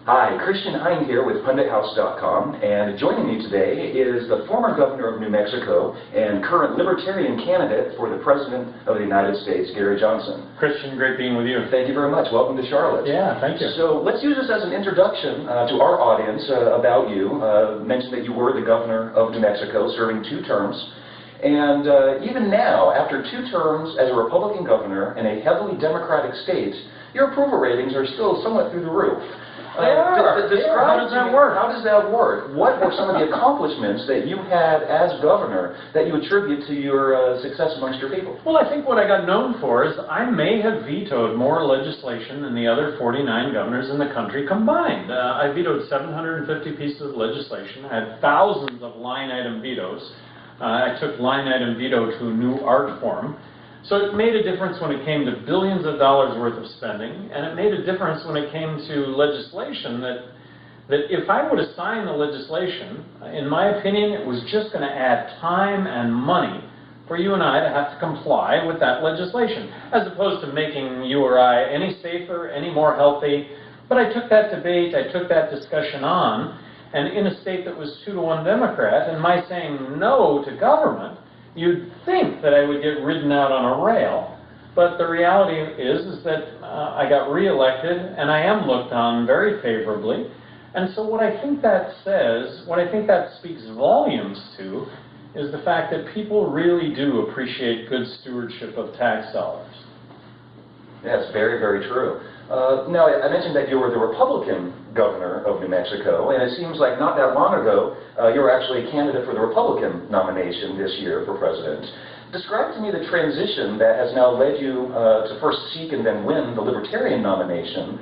Hi, Christian Hine here with PunditHouse.com, and joining me today is the former governor of New Mexico and current Libertarian candidate for the President of the United States, Gary Johnson. Christian, great being with you. Thank you very much. Welcome to Charlotte. Yeah, thank you. So let's use this as an introduction to our audience about you. Mention that you were the governor of New Mexico, serving 2 terms. And even now, after 2 terms as a Republican governor in a heavily Democratic state, your approval ratings are still somewhat through the roof. How does that work? How does that work? What were some of the accomplishments that you had as governor that you attribute to your success amongst your people? Well, I think what I got known for is I may have vetoed more legislation than the other 49 governors in the country combined. I vetoed 750 pieces of legislation. I had thousands of line-item vetoes. I took line-item veto to a new art form. So it made a difference when it came to billions of dollars worth of spending, and it made a difference when it came to legislation that if I would have signed the legislation, in my opinion, it was just going to add time and money for you and I to have to comply with that legislation, as opposed to making you or I any safer, any more healthy. But I took that debate, I took that discussion on, and in a state that was 2-to-1 Democrat, and my saying no to government, you'd think that I would get ridden out on a rail, but the reality is that I got reelected, and I am looked on very favorably. And so what I think that says, what I think that speaks volumes to, is the fact that people really do appreciate good stewardship of tax dollars. That's very, very true. Now, I mentioned that you were the Republican governor of New Mexico, and it seems like not that long ago, you were actually a candidate for the Republican nomination this year for president. Describe to me the transition that has now led you to first seek and then win the Libertarian nomination.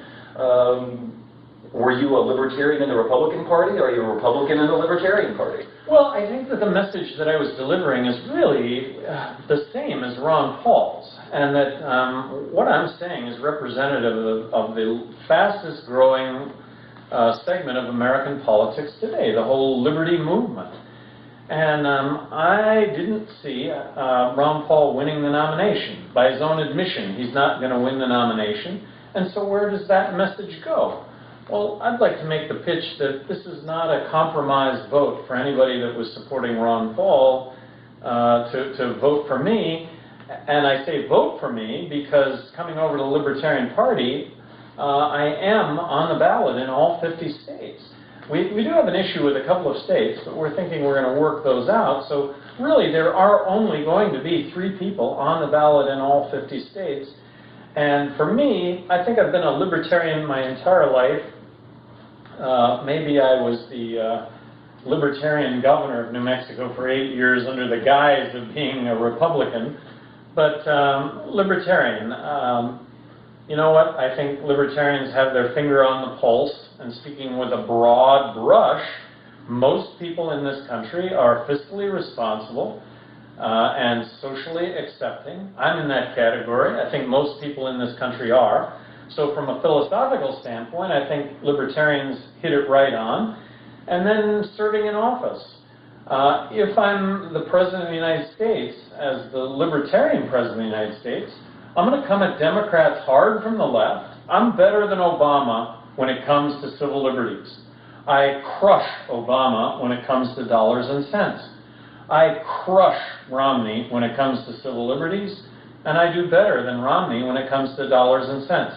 Were you a Libertarian in the Republican Party, or are you a Republican in the Libertarian Party? Well, I think that the message that I was delivering is really the same as Ron Paul's, and that what I'm saying is representative of the fastest growing segment of American politics today, the whole liberty movement. And I didn't see Ron Paul winning the nomination. By his own admission, he's not going to win the nomination. And so where does that message go? Well, I'd like to make the pitch that this is not a compromised vote for anybody that was supporting Ron Paul to vote for me. And I say vote for me because coming over to the Libertarian Party, I am on the ballot in all 50 states. We do have an issue with a couple of states, but we're thinking we're going to work those out. So really, there are only going to be 3 people on the ballot in all 50 states. And for me, I think I've been a Libertarian my entire life. Maybe I was the Libertarian governor of New Mexico for 8 years under the guise of being a Republican. But Libertarian, you know what? I think Libertarians have their finger on the pulse, and speaking with a broad brush, most people in this country are fiscally responsible and socially accepting. I'm in that category. I think most people in this country are. So from a philosophical standpoint, I think Libertarians hit it right on. And then serving in office. If I'm the President of the United States, as the Libertarian President of the United States, I'm going to come at Democrats hard from the left. I'm better than Obama when it comes to civil liberties. I crush Obama when it comes to dollars and cents. I crush Romney when it comes to civil liberties, and I do better than Romney when it comes to dollars and cents.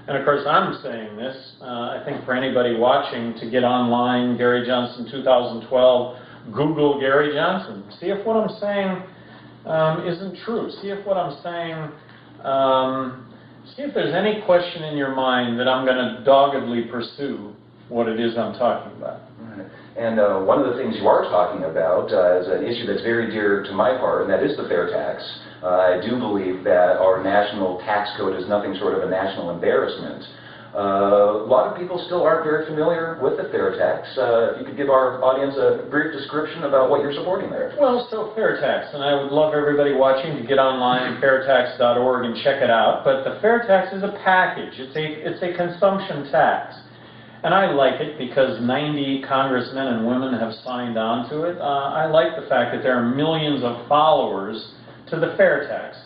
And of course, I'm saying this, I think for anybody watching, to get online, Gary Johnson 2012, Google Gary Johnson. See if what I'm saying isn't true. See if what I'm saying, see if there's any question in your mind that I'm going to doggedly pursue what it is I'm talking about. And one of the things you are talking about is an issue that's very dear to my heart, and that is the fair tax. I do believe that our national tax code is nothing short of a national embarrassment. A lot of people still aren't very familiar with the fair tax. If you could give our audience a brief description about what you're supporting there. Well, so fair tax, and I would love everybody watching to get online at fairtax.org and check it out. But the fair tax is a package. It's a consumption tax. And I like it because 90 congressmen and women have signed on to it. I like the fact that there are millions of followers to the fair tax.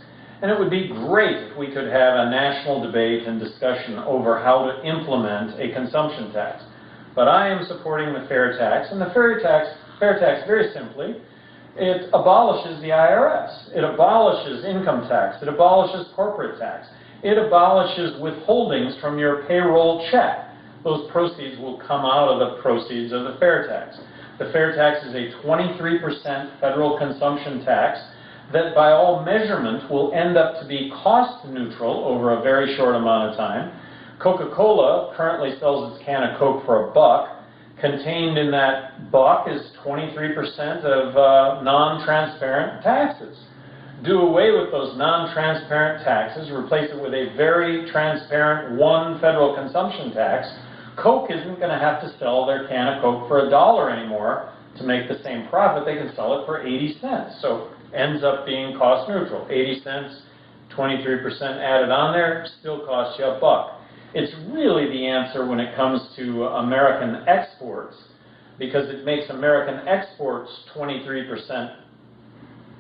And it would be great if we could have a national debate and discussion over how to implement a consumption tax. But I am supporting the fair tax, and the fair tax, very simply, it abolishes the IRS. It abolishes income tax. It abolishes corporate tax. It abolishes withholdings from your payroll check. Those proceeds will come out of the proceeds of the fair tax. The fair tax is a 23% federal consumption tax that by all measurement will end up to be cost neutral over a very short amount of time. Coca-Cola currently sells its can of Coke for $1. Contained in that buck is 23% of non-transparent taxes. Do away with those non-transparent taxes, replace it with a very transparent one federal consumption tax. Coke isn't going to have to sell their can of Coke for $1 anymore to make the same profit. They can sell it for 80 cents. So ends up being cost neutral. 80 cents, 23% added on there, still costs you $1. It's really the answer when it comes to American exports, because it makes American exports 23%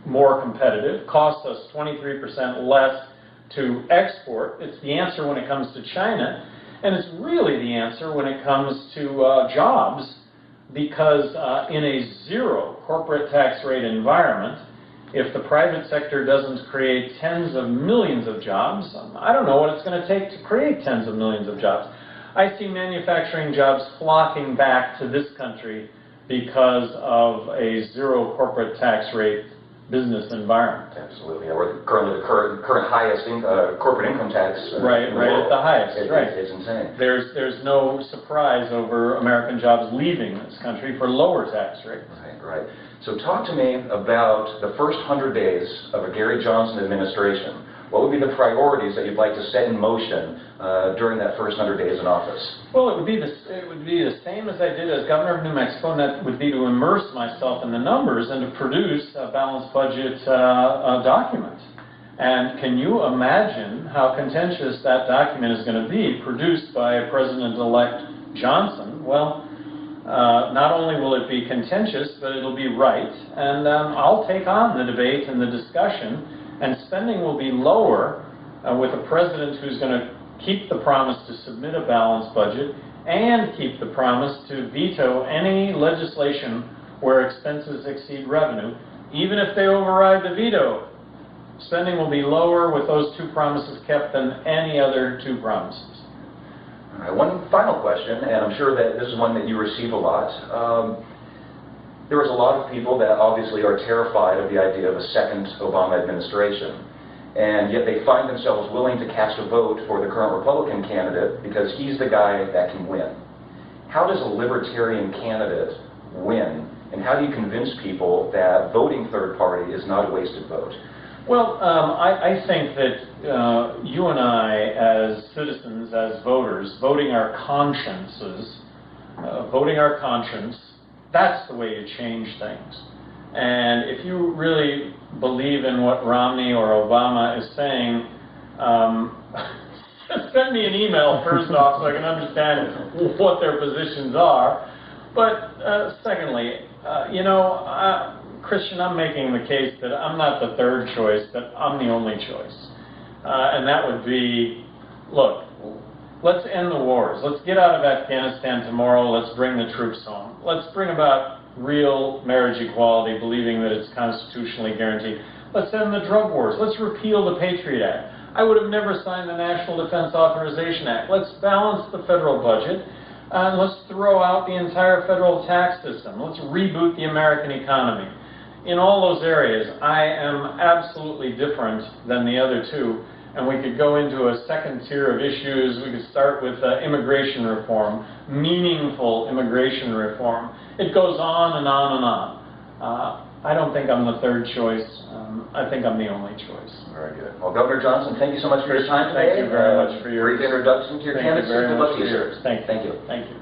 more competitive, costs us 23% less to export. It's the answer when it comes to China, and it's really the answer when it comes to jobs, because in a zero corporate tax rate environment, if the private sector doesn't create tens of millions of jobs, I don't know what it's going to take to create tens of millions of jobs. I see manufacturing jobs flocking back to this country because of a zero corporate tax rate business environment. Absolutely. Yeah, we're currently the current highest corporate income tax. Right at the highest. It's insane. There's no surprise over American jobs leaving this country for lower tax rates. Right. So talk to me about the first 100 days of a Gary Johnson administration. What would be the priorities that you'd like to set in motion during that first 100 days in office? Well, it would be the same as I did as governor of New Mexico, and that would be to immerse myself in the numbers and to produce a balanced budget document. And can you imagine how contentious that document is going to be, produced by President-elect Johnson? Well, not only will it be contentious, but it'll be right, and I'll take on the debate and the discussion, and spending will be lower with a president who's going to keep the promise to submit a balanced budget and keep the promise to veto any legislation where expenses exceed revenue, even if they override the veto. Spending will be lower with those two promises kept than any other two promises. All right, one final question, and I'm sure that this is one that you receive a lot. There was a lot of people that obviously are terrified of the idea of a second Obama administration, and yet they find themselves willing to cast a vote for the current Republican candidate because he's the guy that can win. How does a Libertarian candidate win, and how do you convince people that voting third party is not a wasted vote? Well, I think that you and I, as citizens, as voters, voting our consciences, that's the way you change things. And if you really believe in what Romney or Obama is saying, send me an email first off so I can understand what their positions are. But secondly, Christian, I'm making the case that I'm not the third choice, that I'm the only choice. And that would be, look, let's end the wars. Let's get out of Afghanistan tomorrow. Let's bring the troops home. Let's bring about real marriage equality, believing that it's constitutionally guaranteed. Let's end the drug wars. Let's repeal the Patriot Act. I would have never signed the National Defense Authorization Act. Let's balance the federal budget. And let's throw out the entire federal tax system. Let's reboot the American economy. In all those areas, I am absolutely different than the other two, and we could go into a second tier of issues. We could start with immigration reform, meaningful immigration reform. It goes on and on and on. I don't think I'm the third choice. I think I'm the only choice. Very good. Well, Governor Johnson, thank you so much for your time today. Thank you very much for your brief introduction to your candidacy. Good luck to you, sir. Thank you. Thank you. Thank you.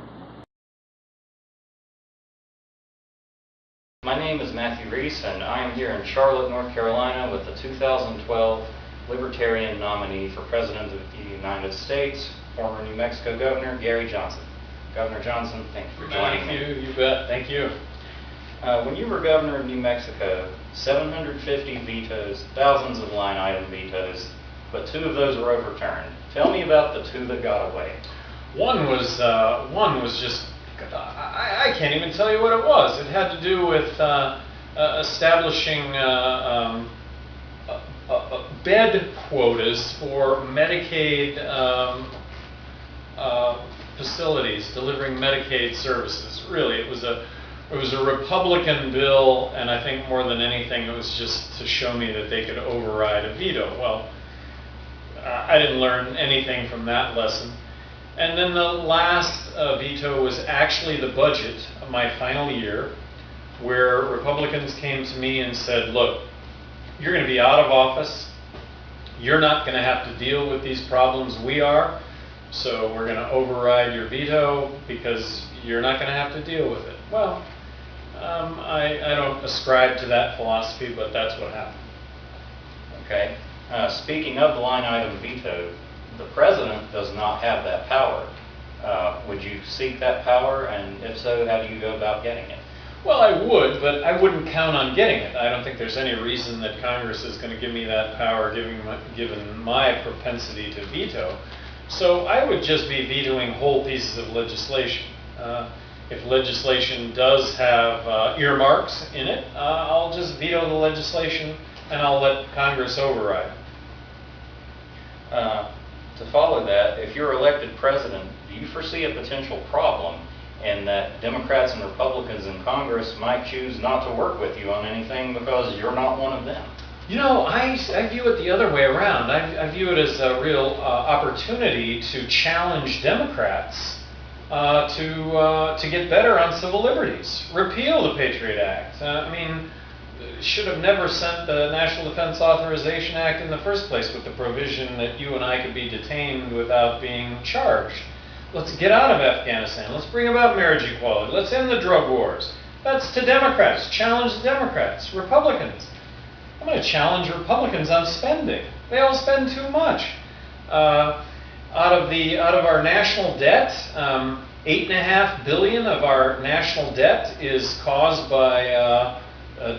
My name is Matthew Reece, and I am here in Charlotte, North Carolina with the 2012 Libertarian nominee for President of the United States, former New Mexico Governor Gary Johnson. Governor Johnson, thank you for joining me. You bet. Thank you. When you were governor of New Mexico, 750 vetoes, thousands of line item vetoes, but 2 of those were overturned. Tell me about the 2 that got away. One was just, I can't even tell you what it was. It had to do with establishing bed quotas for Medicaid facilities delivering Medicaid services. Really, it was a Republican bill, and I think more than anything, it was just to show me that they could override a veto. Well, I didn't learn anything from that lesson. And then the last veto was actually the budget of my final year, where Republicans came to me and said, look, you're going to be out of office. You're not going to have to deal with these problems we are. So we're going to override your veto because you're not going to have to deal with it. Well, I don't ascribe to that philosophy, but that's what happened. Okay. Speaking of the line item veto, the president does not have that power. Would you seek that power? And if so, how do you go about getting it? Well, I would, but I wouldn't count on getting it. I don't think there's any reason that Congress is going to give me that power, given my propensity to veto. So I would just be vetoing whole pieces of legislation. If legislation does have earmarks in it, I'll just veto the legislation and I'll let Congress override. To follow that, if you're elected president, do you foresee a potential problem in that Democrats and Republicans in Congress might choose not to work with you on anything because you're not one of them? You know, I view it the other way around. I view it as a real opportunity to challenge Democrats to get better on civil liberties. Repeal the Patriot Act. I mean, should have never sent the National Defense Authorization Act in the first place with the provision that you and I could be detained without being charged. Let's get out of Afghanistan. Let's bring about marriage equality. Let's end the drug wars. That's to Democrats. Challenge the Democrats. Republicans. I'm going to challenge Republicans on spending. They all spend too much. Out of our national debt, $8.5 billion of our national debt is caused by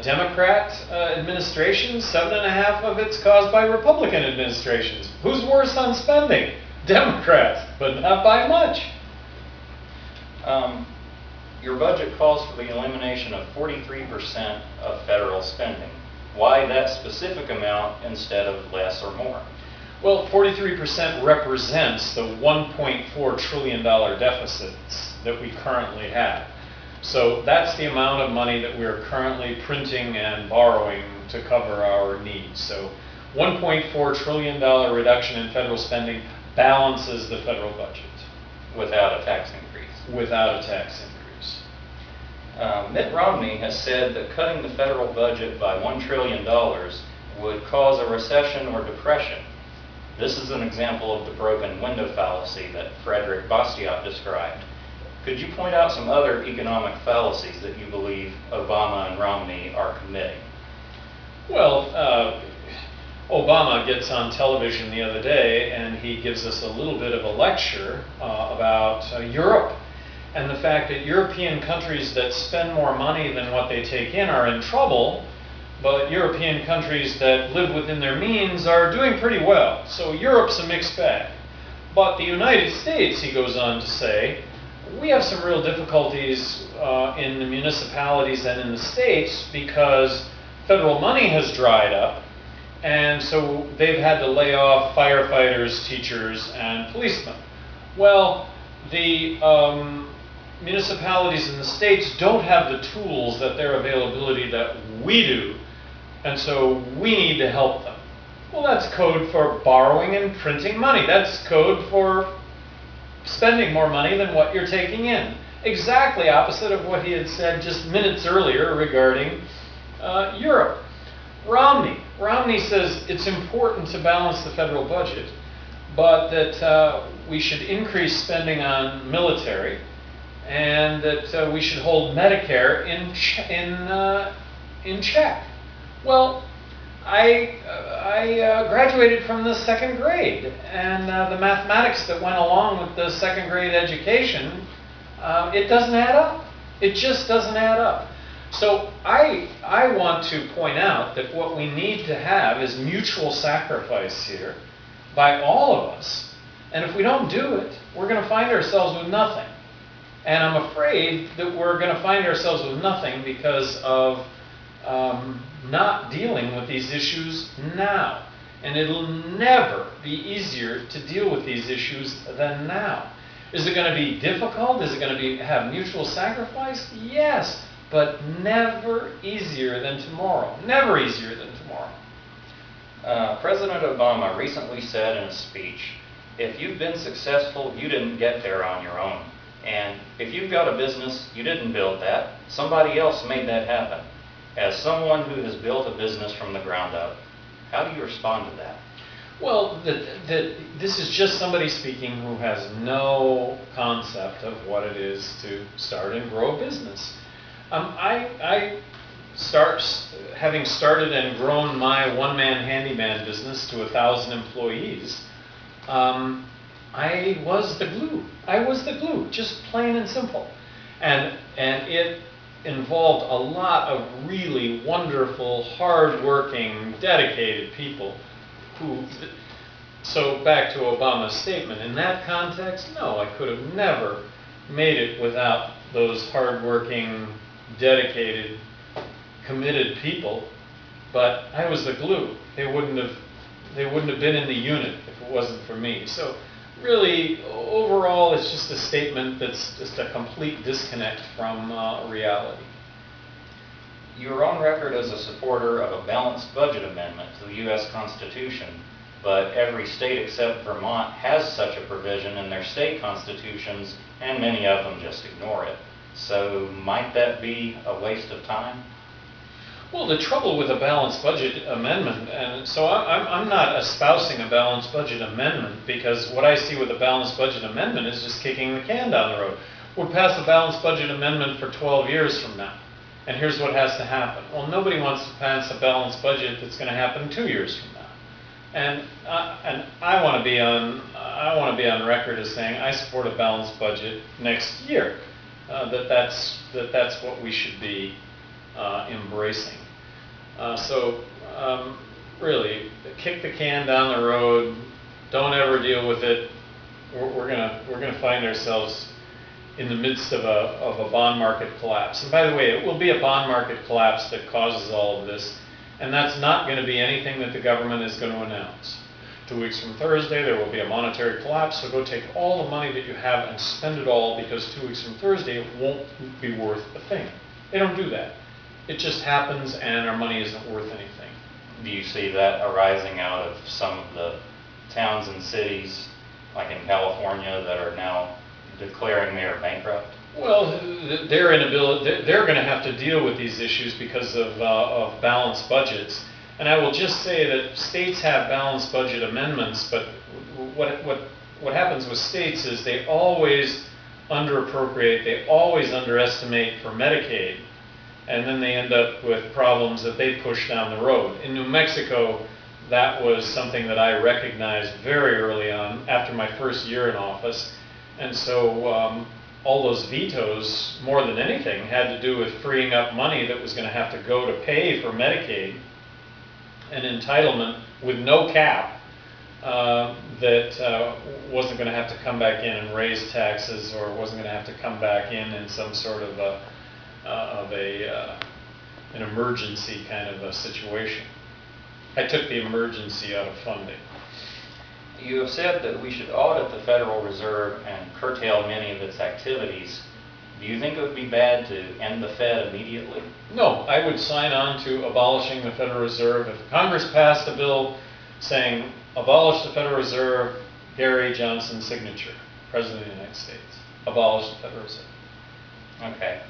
Democrat administrations. 7.5 of it's caused by Republican administrations. Who's worse on spending? Democrats, but not by much. Your budget calls for the elimination of 43% of federal spending. Why that specific amount instead of less or more? Well, 43% represents the $1.4 trillion deficits that we currently have. So that's the amount of money that we're currently printing and borrowing to cover our needs. So $1.4 trillion reduction in federal spending balances the federal budget. Without a tax increase. Without a tax increase. Mitt Romney has said that cutting the federal budget by $1 trillion would cause a recession or depression. This is an example of the broken window fallacy that Frederick Bastiat described. Could you point out some other economic fallacies that you believe Obama and Romney are committing? Well, Obama gets on television the other day and he gives us a little bit of a lecture about Europe and the fact that European countries that spend more money than what they take in are in trouble, but European countries that live within their means are doing pretty well. So Europe's a mixed bag. But the United States, he goes on to say, we have some real difficulties in the municipalities and in the states because federal money has dried up, and so they've had to lay off firefighters, teachers, and policemen. Well, the municipalities in the states don't have the tools at their availability that we do, and so we need to help them. Well, that's code for borrowing and printing money. That's code for spending more money than what you're taking in. Exactly opposite of what he had said just minutes earlier regarding Europe. Romney says it's important to balance the federal budget, but that we should increase spending on military, and that we should hold Medicare in check. Well, I graduated from the second grade, and the mathematics that went along with the second grade education, it doesn't add up. It just doesn't add up. So I want to point out that what we need to have is mutual sacrifice here by all of us. And if we don't do it, we're going to find ourselves with nothing. And I'm afraid that we're going to find ourselves with nothing because of not dealing with these issues now. And it'll never be easier to deal with these issues than now. Is it going to be difficult? Is it going to have mutual sacrifice? Yes, but never easier than tomorrow. Never easier than tomorrow. President Obama recently said in a speech, if you've been successful, you didn't get there on your own. And if you've got a business, you didn't build that. Somebody else made that happen. As someone who has built a business from the ground up, how do you respond to that? Well, this is just somebody speaking who has no concept of what it is to start and grow a business. Having started and grown my one-man handyman business to 1,000 employees, I was the glue. I was the glue, just plain and simple. And it involved a lot of really wonderful, hard-working, dedicated people who... So back to Obama's statement, in that context, no, I could have never made it without those hard-working, dedicated, committed people, but I was the glue. They wouldn't have been in the unit if it wasn't for me. So really, overall, it's just a statement that's just a complete disconnect from reality. You're on record as a supporter of a balanced budget amendment to the U.S. Constitution, but every state except Vermont has such a provision in their state constitutions, and many of them just ignore it. So might that be a waste of time? Well, the trouble with a balanced budget amendment, and so I'm not espousing a balanced budget amendment, because what I see with a balanced budget amendment is just kicking the can down the road. We'll pass a balanced budget amendment for 12 years from now, and here's what has to happen. Well, nobody wants to pass a balanced budget that's going to happen 2 years from now. And I want to be on record as saying I support a balanced budget next year. That's what we should be embracing. Really, kick the can down the road. Don't ever deal with it. We're gonna find ourselves in the midst of a bond market collapse. And by the way, it will be a bond market collapse that causes all of this. And that's not going to be anything that the government is going to announce. 2 weeks from Thursday, there will be a monetary collapse, so go take all the money that you have and spend it all, because 2 weeks from Thursday, it won't be worth a thing. They don't do that. It just happens, and our money isn't worth anything. Do you see that arising out of some of the towns and cities, like in California, that are now declaring they are bankrupt? Well, their inability, they're going to have to deal with these issues because of balanced budgets. And I will just say that states have balanced budget amendments, but what happens with states is they always underappropriate, they always underestimate for Medicaid, and then they end up with problems that they push down the road. In New Mexico, that was something that I recognized very early on, after my first year in office. And so all those vetoes, more than anything, had to do with freeing up money that was going to have to go to pay for Medicaid, an entitlement with no cap that wasn't going to have to come back in and raise taxes, or wasn't going to have to come back in some sort of an emergency kind of a situation. I took the emergency out of funding. You have said that we should audit the Federal Reserve and curtail many of its activities. Do you think it would be bad to end the Fed immediately? No, I would sign on to abolishing the Federal Reserve. If Congress passed a bill saying abolish the Federal Reserve, Gary Johnson's signature, President of the United States, abolish the Federal Reserve. Okay.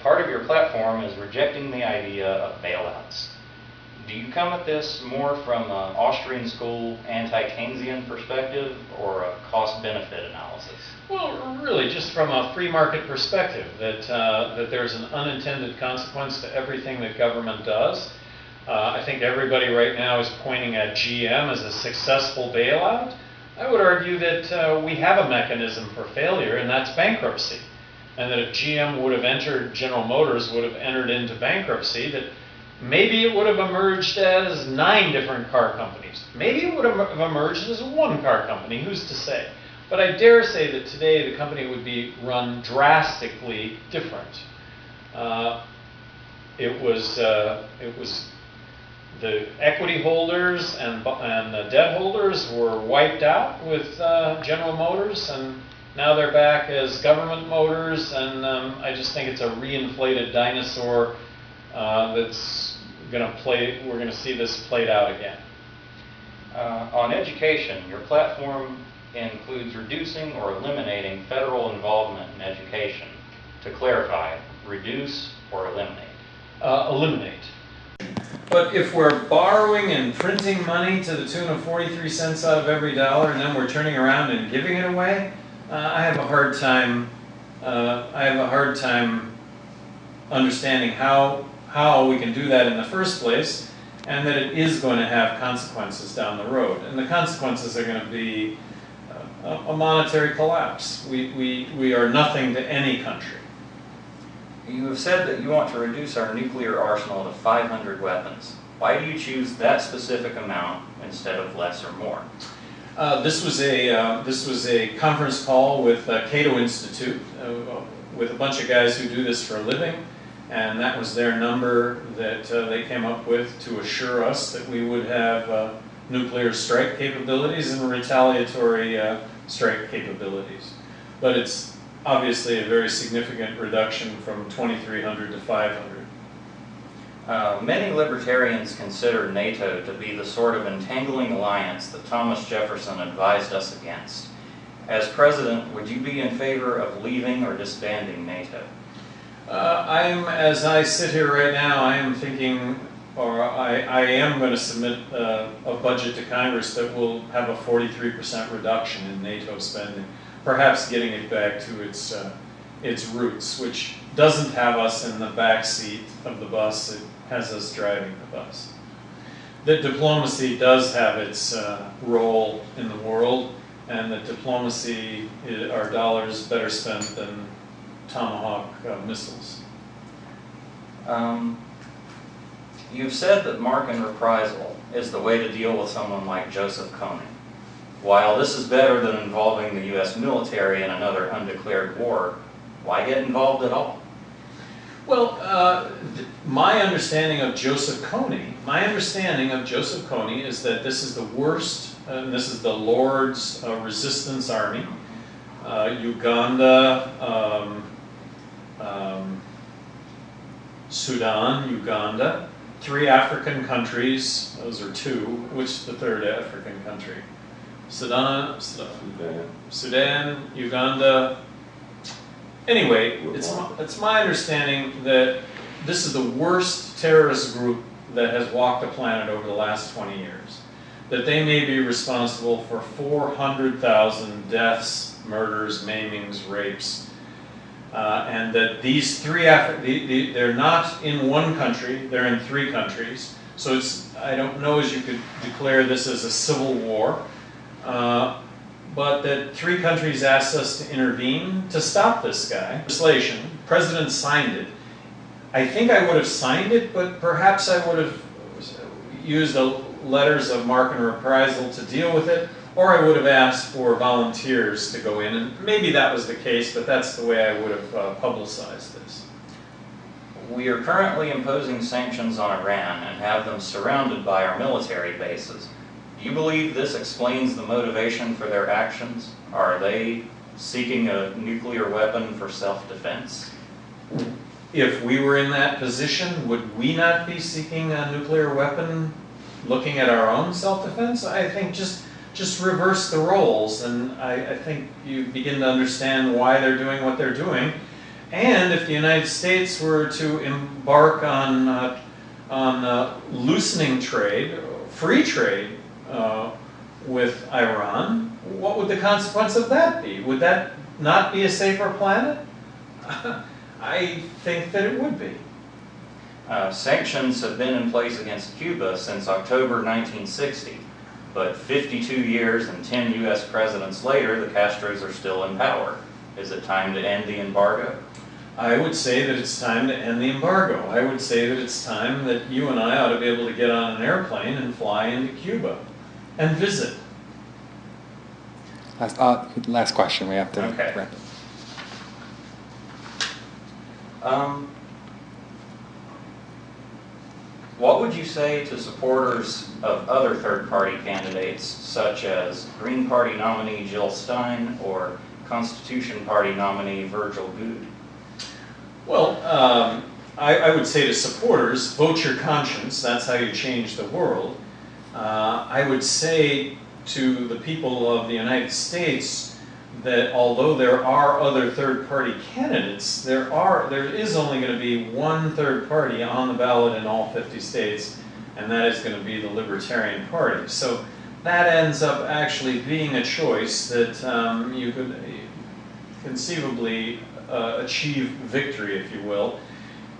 Part of your platform is rejecting the idea of bailouts. Do you come at this more from an Austrian school anti-Keynesian perspective, or a cost-benefit analysis? Well, really, just from a free market perspective, that there's an unintended consequence to everything that government does. I think everybody right now is pointing at GM as a successful bailout. I would argue that we have a mechanism for failure, and that's bankruptcy. and that if GM would have entered, General Motors would have entered into bankruptcy, that maybe it would have emerged as 9 different car companies. Maybe it would have emerged as one car company, who's to say? But I dare say that today the company would be run drastically different. It was the equity holders and the debt holders were wiped out with General Motors, and now they're back as government motors, and I just think it's a reinflated dinosaur that's going to play. We're going to see this played out again. On education, your platform includes reducing or eliminating federal involvement in education. To clarify, reduce or eliminate? Eliminate. But if we're borrowing and printing money to the tune of 43 cents out of every dollar, and then we're turning around and giving it away, I have a hard time. Understanding how we can do that in the first place, and that it is going to have consequences down the road. And the consequences are going to be a monetary collapse. We are nothing to any country. You have said that you want to reduce our nuclear arsenal to 500 weapons. Why do you choose that specific amount instead of less or more? This was a conference call with Cato Institute, with a bunch of guys who do this for a living, and that was their number that they came up with to assure us that we would have nuclear strike capabilities and retaliatory strike capabilities. But it's obviously a very significant reduction from 2,300 to 500. Many libertarians consider NATO to be the sort of entangling alliance that Thomas Jefferson advised us against. As president, would you be in favor of leaving or disbanding NATO? As I sit here right now, I am thinking, or I am going to submit a budget to Congress that will have a 43% reduction in NATO spending, perhaps getting it back to its roots, which doesn't have us in the back seat of the bus, it has us driving the bus. That diplomacy does have its role in the world, and that diplomacy, our dollars better spent than Tomahawk missiles. You've said that mark and reprisal is the way to deal with someone like Joseph Kony. While this is better than involving the U.S. military in another undeclared war, why get involved at all? Well, my understanding of Joseph Kony is that this is the worst, this is the Lord's resistance army. Uganda, Sudan, Uganda, 3 African countries, those are 2, which is the 3rd African country? Sudan, Uganda. Anyway, it's my understanding that this is the worst terrorist group that has walked the planet over the last 20 years. That they may be responsible for 400,000 deaths, murders, maimings, rapes, and that these 3 they're not in one country, they're in 3 countries. So I don't know as you could declare this as a civil war. But that 3 countries asked us to intervene to stop this guy. Legislation, the president signed it. I think I would have signed it, but perhaps I would have used the letters of marque and reprisal to deal with it, or I would have asked for volunteers to go in, and maybe that was the case, but that's the way I would have publicized this. We are currently imposing sanctions on Iran and have them surrounded by our military bases. Do you believe this explains the motivation for their actions? Are they seeking a nuclear weapon for self-defense? If we were in that position, would we not be seeking a nuclear weapon looking at our own self-defense? I think just reverse the roles, and I think you begin to understand why they're doing what they're doing. And if the United States were to embark on loosening trade, free trade, with Iran, what would the consequence of that be? Would that not be a safer planet? I think that it would be. Sanctions have been in place against Cuba since October 1960, but 52 years and 10 U.S. presidents later, the Castros are still in power. Is it time to end the embargo? I would say that it's time to end the embargo. I would say that it's time that you and I ought to be able to get on an airplane and fly into Cuba and visit. Last question. We have to Okay. wrap it. What would you say to supporters of other third-party candidates, such as Green Party nominee Jill Stein or Constitution Party nominee Virgil Good? Well, I would say to supporters, vote your conscience. That's how you change the world. I would say to the people of the United States that although there are other third-party candidates, there is only going to be one third party on the ballot in all 50 states, and that is going to be the Libertarian Party. So that ends up actually being a choice that you could conceivably achieve victory, if you will.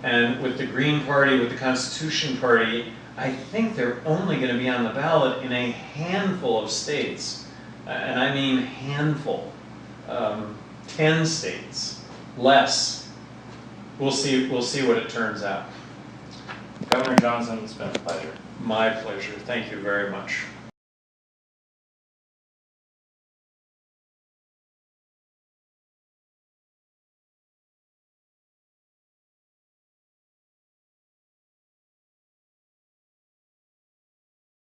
And with the Green Party, with the Constitution Party, I think they're only going to be on the ballot in a handful of states, and I mean handful. 10 states, less. We'll see what it turns out. Governor Johnson, it's been a pleasure. My pleasure. Thank you very much.